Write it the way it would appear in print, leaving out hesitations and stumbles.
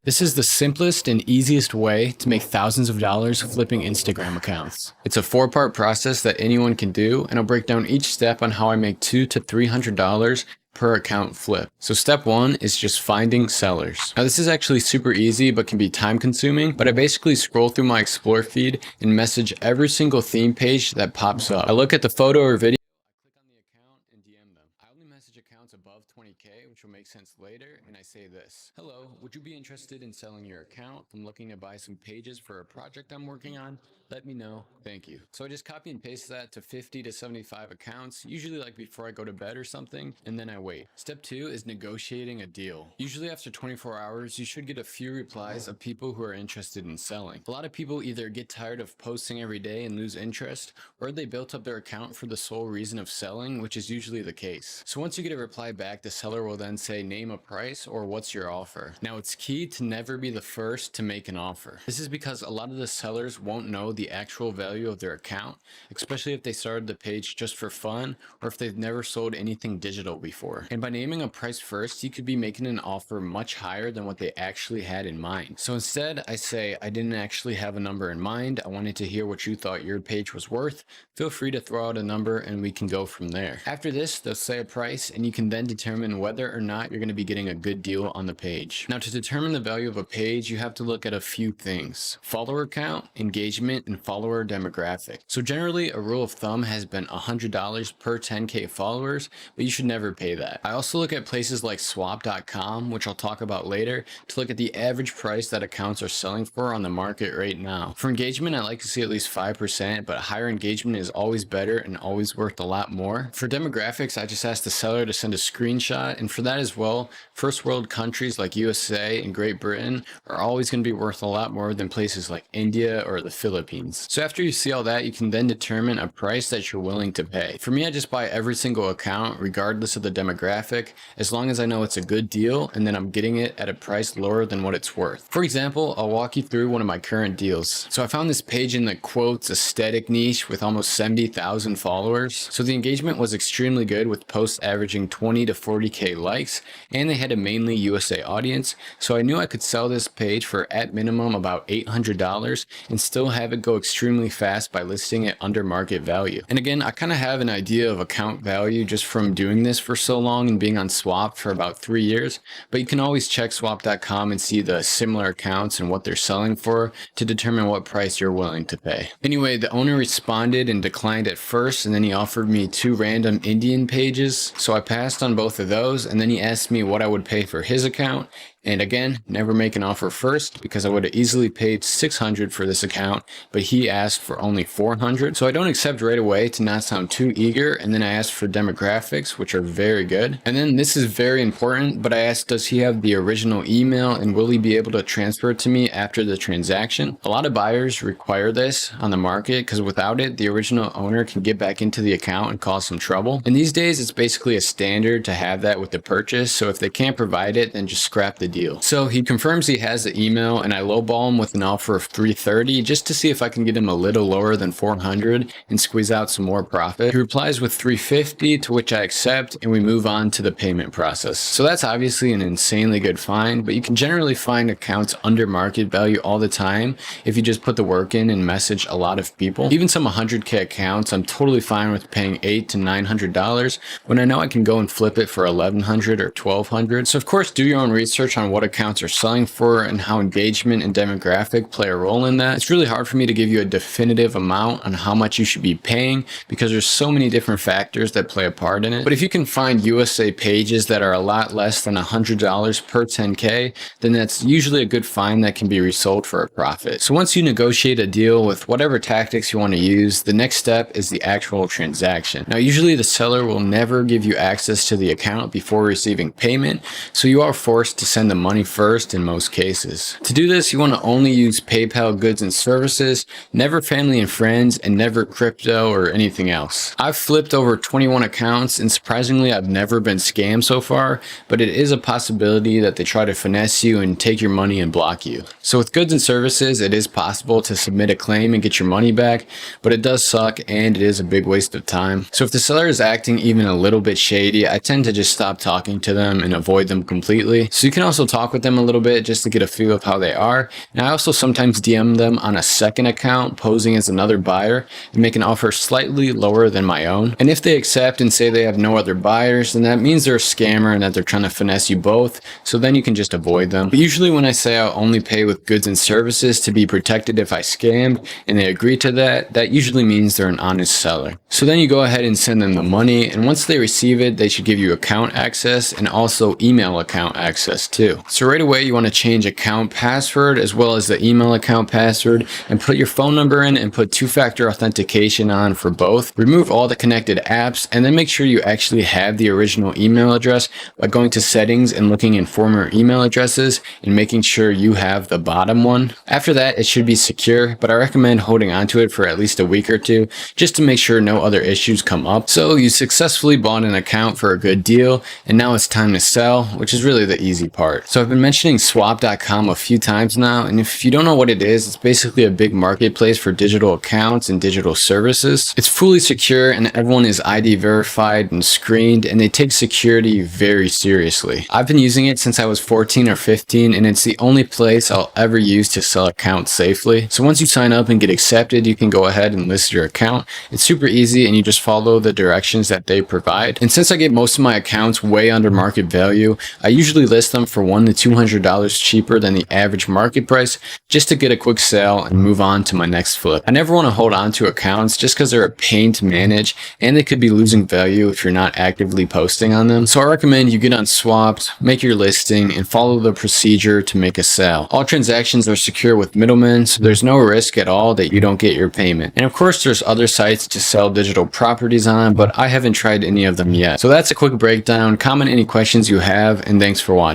This is the simplest and easiest way to make thousands of dollars flipping Instagram accounts. It's a 4-part process that anyone can do, and I'll break down each step on how I make $200 to $300 per account flip. So step 1 is just finding sellers. Now this is actually super easy but can be time consuming, but I basically scroll through my Explore feed and message every single theme page that pops up. I look at the photo or video, click on the account and DM them. I only message accounts above 20K, which will make sense later, and I say this: hello, would you be interested in selling your account? I'm looking to buy some pages for a project I'm working on. Let me know. Thank you. So I just copy and paste that to 50 to 75 accounts, usually like before I go to bed or something, and then I wait. Step 2 is negotiating a deal. Usually after 24 hours, you should get a few replies of people who are interested in selling. A lot of people either get tired of posting every day and lose interest, or they built up their account for the sole reason of selling, which is usually the case. So once you get a reply back, the seller will then say, name a price or what's your offer. Now it's key to never be the first to make an offer. This is because a lot of the sellers won't know the actual value of their account, especially if they started the page just for fun or if they've never sold anything digital before. And by naming a price first, you could be making an offer much higher than what they actually had in mind. So instead, I say, I didn't actually have a number in mind. I wanted to hear what you thought your page was worth. Feel free to throw out a number and we can go from there. After this, they'll say a price and you can then determine whether or not you're going to be getting a good deal on the page. Now, to determine the value of a page, you have to look at a few things: follower count, engagement, and follower demographic. So generally, a rule of thumb has been $100 per 10K followers, but you should never pay that. I also look at places like swap.com, which I'll talk about later, to look at the average price that accounts are selling for on the market right now. For engagement, I like to see at least 5%, but higher engagement is always better and always worth a lot more. For demographics, I just ask the seller to send a screenshot, and for that as well, first world countries like USA and Great Britain are always going to be worth a lot more than places like India or the Philippines. So after you see all that, you can then determine a price that you're willing to pay. For me, I just buy every single account regardless of the demographic, as long as I know it's a good deal and then I'm getting it at a price lower than what it's worth. For example, I'll walk you through one of my current deals. So I found this page in the quotes aesthetic niche with almost 70,000 followers. So the engagement was extremely good, with posts averaging 20 to 40K likes, and they had a mainly USA audience. So I knew I could sell this page for at minimum about $800 and still have it go extremely fast by listing it under market value. And again, I kind of have an idea of account value just from doing this for so long and being on Swap for about 3 years, but you can always check swap.com and see the similar accounts and what they're selling for to determine what price you're willing to pay. Anyway, the owner responded and declined at first, and then he offered me 2 random Indian pages, so I passed on both of those, and then he asked me what I would pay for his account. And again, never make an offer first, because I would have easily paid $600 for this account, but he asked for only $400. So I don't accept right away to not sound too eager, and then I asked for demographics, which are very good. And then this is very important, but I asked, does he have the original email and will he be able to transfer it to me after the transaction? A lot of buyers require this on the market because without it, the original owner can get back into the account and cause some trouble. And these days, it's basically a standard to have that with the purchase. So if they can't provide it, then just scrap the deal. So he confirms he has the email, and I lowball him with an offer of $330 just to see if I can get him a little lower than $400 and squeeze out some more profit. He replies with $350, to which I accept, and we move on to the payment process. So that's obviously an insanely good find, but you can generally find accounts under market value all the time if you just put the work in and message a lot of people. Even some 100K accounts, I'm totally fine with paying $800 to $900 when I know I can go and flip it for $1,100 or $1,200. So of course, do your own research on what accounts are selling for and how engagement and demographic play a role in that. It's really hard for me to give you a definitive amount on how much you should be paying because there's so many different factors that play a part in it. But if you can find USA pages that are a lot less than $100 per 10K, then that's usually a good find that can be resold for a profit. So once you negotiate a deal with whatever tactics you want to use, the next step is the actual transaction. Now, usually the seller will never give you access to the account before receiving payment, so you are forced to send the money first in most cases. To do this, you want to only use PayPal goods and services, never family and friends, and never crypto or anything else. I've flipped over 21 accounts, and surprisingly, I've never been scammed so far, but it is a possibility that they try to finesse you and take your money and block you. So with goods and services, it is possible to submit a claim and get your money back, but it does suck and it is a big waste of time. So if the seller is acting even a little bit shady, I tend to just stop talking to them and avoid them completely. So you can also also talk with them a little bit just to get a feel of how they are. And I also sometimes DM them on a second account posing as another buyer and make an offer slightly lower than my own. And if they accept and say they have no other buyers, then that means they're a scammer and that they're trying to finesse you both. So then you can just avoid them. But usually when I say I'll only pay with goods and services to be protected if I scammed and they agree to that, that usually means they're an honest seller. So then you go ahead and send them the money, and once they receive it, they should give you account access and also email account access too. So right away you want to change account password as well as the email account password and put your phone number in and put two-factor authentication on for both. Remove all the connected apps and then make sure you actually have the original email address by going to settings and looking in former email addresses and making sure you have the bottom one. After that, it should be secure, but I recommend holding onto it for at least a week or two just to make sure no other issues come up. So you successfully bought an account for a good deal and now it's time to sell, which is really the easy part. So I've been mentioning swap.com a few times now, and if you don't know what it is, it's basically a big marketplace for digital accounts and digital services. It's fully secure and everyone is ID verified and screened, and they take security very seriously. I've been using it since I was 14 or 15, and it's the only place I'll ever use to sell accounts safely. So once you sign up and get accepted, you can go ahead and list your account. It's super easy and you just follow the directions that they provide. And since I get most of my accounts way under market value, I usually list them for $100 to $200 cheaper than the average market price just to get a quick sale and move on to my next flip. I never want to hold on to accounts just because they're a pain to manage and they could be losing value if you're not actively posting on them. So I recommend you get on Swapped, make your listing, and follow the procedure to make a sale. All transactions are secure with middlemen, so there's no risk at all that you don't get your payment. And of course, there's other sites to sell digital properties on, but I haven't tried any of them yet. So that's a quick breakdown. Comment any questions you have, and thanks for watching.